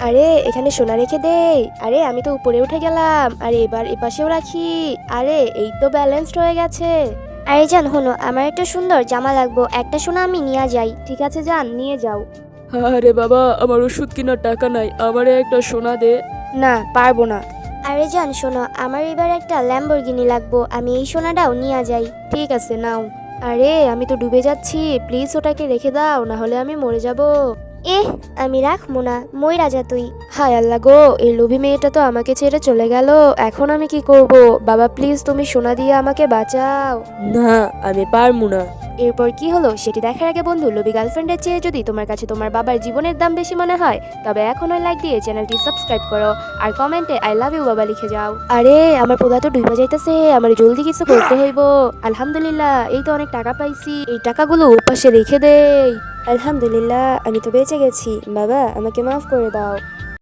আরে এখানে সোনা রেখে দেই। আরে আমি তো উপরে উঠে গেলাম। আরে এবার এপাশেও রাখি। আরে এই তো ব্যালেন্সড হয়ে গেছে। আরে জান হনো, আমার একটা সুন্দর জামা লাগবো, একটা সোনা আমি নিয়ে যাই। ঠিক আছে যান, নিয়ে যাও। আরে বাবা, আমার ওষুধ কেনার টাকা নাই, আমারে একটা সোনা দে। না, পারবো না। আরে জান শোনো, আমার এবার একটা ল্যাম্বরগিনি লাগবো, আমি এই সোনাটাও নিয়ে যাই। ঠিক আছে নাও। আরে আমি তো ডুবে যাচ্ছি, প্লিজ ওটাকে রেখে দাও, না হলে আমি মরে যাব। এহ, আমি রাখবো না, মই রাজা তুই। হায় আল্লাহ গো, এই লোভী মেয়েটা তো আমাকে ছেড়ে চলে গেল। এখন আমি কি করব? বাবা প্লিজ তুমি সোনা দিয়ে আমাকে বাঁচাও। না, আমি পারবো না। এরপর কি হলো সেটি দেখার আগে বন্ধু, লোভী গার্লফ্রেন্ডের চেয়ে যদি তোমার কাছে তোমার বাবার জীবনের দাম বেশি মনে হয়, তবে এখনই লাইক দিয়ে চ্যানেলটি সাবস্ক্রাইব করো আর কমেন্টে আই লাভ ইউ বাবা লিখে যাও। আরে আমার পোলা তো ডুবে যাইতেছে, আমার জলদি কিছু করতে হইব। আলহামদুলিল্লাহ, এই তো অনেক টাকা পাইছি, এই টাকাগুলো পাশে রেখে দেই। আলহামদুলিল্লাহ, আমি তো বেঁচে গেছি। বাবা আমাকে মাফ করে দাও।